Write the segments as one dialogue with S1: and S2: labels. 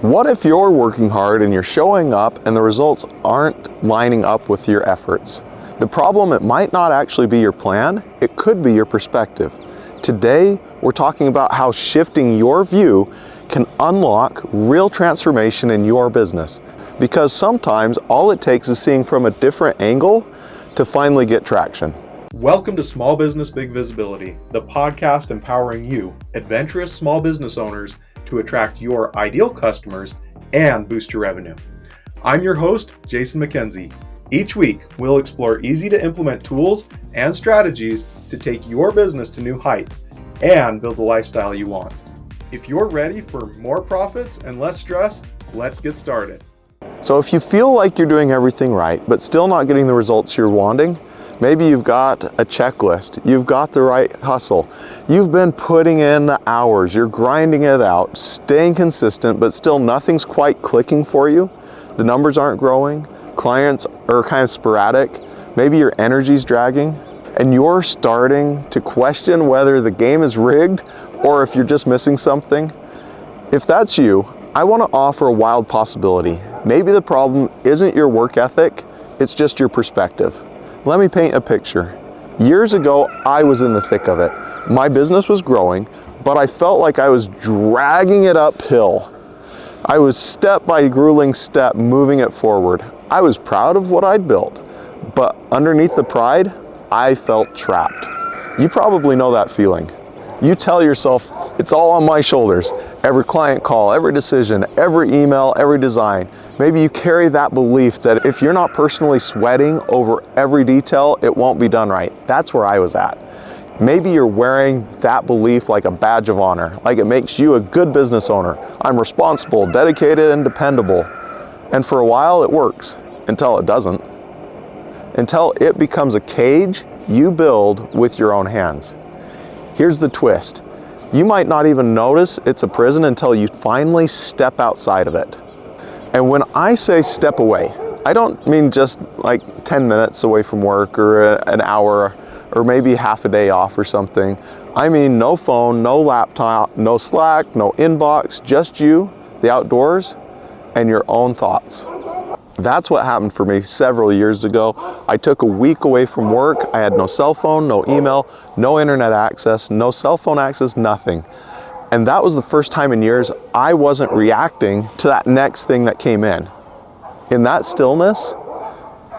S1: What if you're working hard and you're showing up and the results aren't lining up with your efforts? The problem, it might not actually be your plan, it could be your perspective. Today, we're talking about how shifting your view can unlock real transformation in your business. Because sometimes all it takes is seeing from a different angle to finally get traction.
S2: Welcome to Small Business Big Visibility, the podcast empowering you, adventurous small business owners, to attract your ideal customers and boost your revenue. I'm your host, Jason McKenzie. Each week, we'll explore easy to implement tools and strategies to take your business to new heights and build the lifestyle you want. If you're ready for more profits and less stress, let's get started.
S1: So if you feel like you're doing everything right, but still not getting the results you're wanting, maybe you've got a checklist, you've got the right hustle, you've been putting in the hours, you're grinding it out, staying consistent, but still nothing's quite clicking for you. The numbers aren't growing, clients are kind of sporadic, maybe your energy's dragging, and you're starting to question whether the game is rigged or if you're just missing something. If that's you, I want to offer a wild possibility. Maybe the problem isn't your work ethic, it's just your perspective. Let me paint a picture. Years ago, I was in the thick of it. My business was growing, but I felt like I was dragging it uphill. I was step by grueling step moving it forward. I was proud of what I'd built, but underneath the pride, I felt trapped. You probably know that feeling. You tell yourself, it's all on my shoulders. Every client call, every decision, every email, every design. Maybe you carry that belief that if you're not personally sweating over every detail, it won't be done right. That's where I was at. Maybe you're wearing that belief like a badge of honor, like it makes you a good business owner. I'm responsible, dedicated, and dependable. And for a while it works, until it doesn't. Until it becomes a cage you build with your own hands. Here's the twist. You might not even notice it's a prison until you finally step outside of it. And when I say step away, I don't mean just like 10 minutes away from work or an hour or maybe half a day off or something. I mean no phone, no laptop, no Slack, no inbox, just you, the outdoors, and your own thoughts. That's what happened for me several years ago. I took a week away from work. I had no cell phone, no email, no internet access, no cell phone access, nothing. And that was the first time in years I wasn't reacting to that next thing that came in. In that stillness,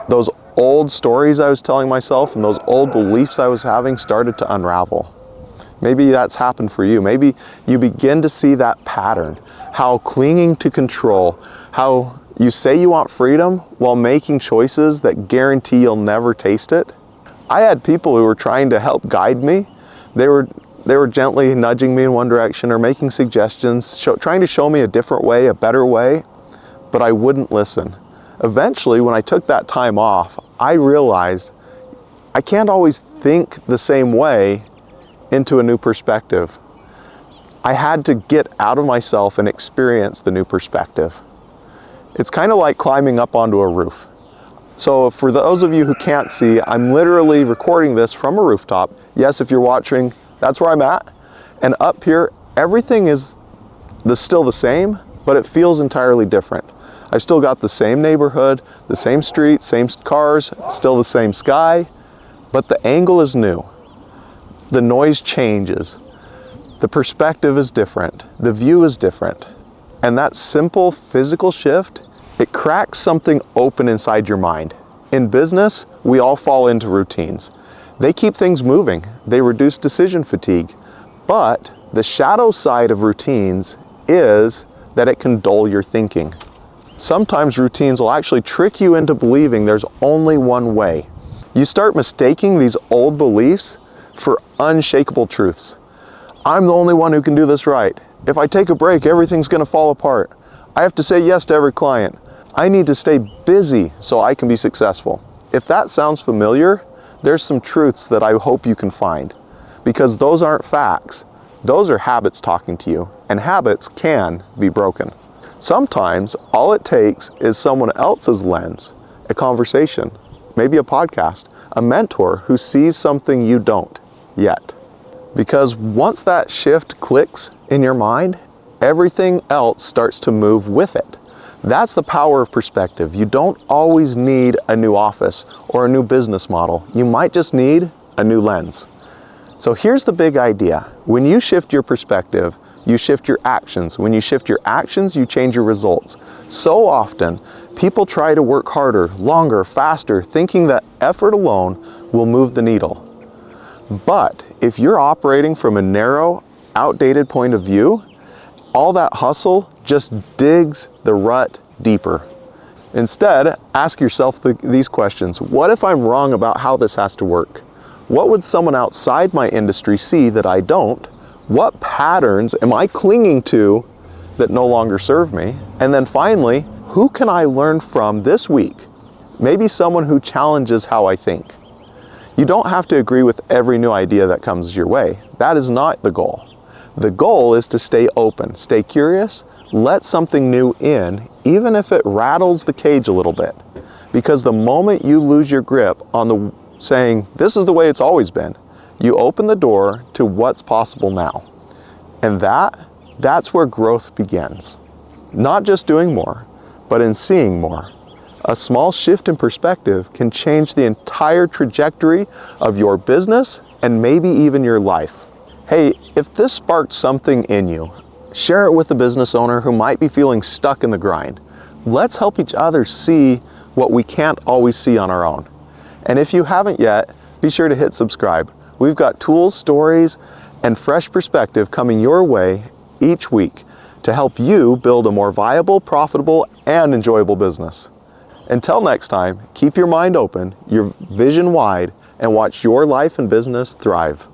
S1: those old stories I was telling myself and those old beliefs I was having started to unravel. Maybe that's happened for you. Maybe you begin to see that pattern, how clinging to control, how you say you want freedom while making choices that guarantee you'll never taste it. I had people who were trying to help guide me. They were gently nudging me in one direction or making suggestions, trying to show me a different way, a better way, but I wouldn't listen. Eventually, when I took that time off, I realized I can't always think the same way into a new perspective. I had to get out of myself and experience the new perspective. It's kind of like climbing up onto a roof. So for those of you who can't see, I'm literally recording this from a rooftop. Yes, if you're watching, that's where I'm at. And up here, everything is still the same, but it feels entirely different. I've still got the same neighborhood, the same street, same cars, still the same sky, but the angle is new. The noise changes. The perspective is different. The view is different. And that simple physical shift, it cracks something open inside your mind. In business, we all fall into routines. They keep things moving. They reduce decision fatigue. But the shadow side of routines is that it can dull your thinking. Sometimes routines will actually trick you into believing there's only one way. You start mistaking these old beliefs for unshakable truths. I'm the only one who can do this right. If I take a break, everything's going to fall apart. I have to say yes to every client. I need to stay busy so I can be successful. If that sounds familiar, there's some truths that I hope you can find, because those aren't facts. Those are habits talking to you, and habits can be broken. Sometimes all it takes is someone else's lens, a conversation, maybe a podcast, a mentor who sees something you don't yet. Because once that shift clicks in your mind, everything else starts to move with it. That's the power of perspective. You don't always need a new office or a new business model. You might just need a new lens. So here's the big idea. When you shift your perspective, you shift your actions. When you shift your actions, you change your results. So often, people try to work harder, longer, faster, thinking that effort alone will move the needle. But if you're operating from a narrow, outdated point of view, all that hustle just digs the rut deeper. Instead, ask yourself these questions. What if I'm wrong about how this has to work? What would someone outside my industry see that I don't? What patterns am I clinging to that no longer serve me? And then finally, who can I learn from this week? Maybe someone who challenges how I think. You don't have to agree with every new idea that comes your way. That is not the goal. The goal is to stay open, stay curious, let something new in, even if it rattles the cage a little bit. Because the moment you lose your grip on saying, this is the way it's always been, you open the door to what's possible now. And that's where growth begins. Not just doing more, but in seeing more. A small shift in perspective can change the entire trajectory of your business and maybe even your life. Hey, if this sparked something in you, share it with a business owner who might be feeling stuck in the grind. Let's help each other see what we can't always see on our own. And if you haven't yet, be sure to hit subscribe. We've got tools, stories, and fresh perspective coming your way each week to help you build a more viable, profitable, and enjoyable business. Until next time, keep your mind open, your vision wide, and watch your life and business thrive.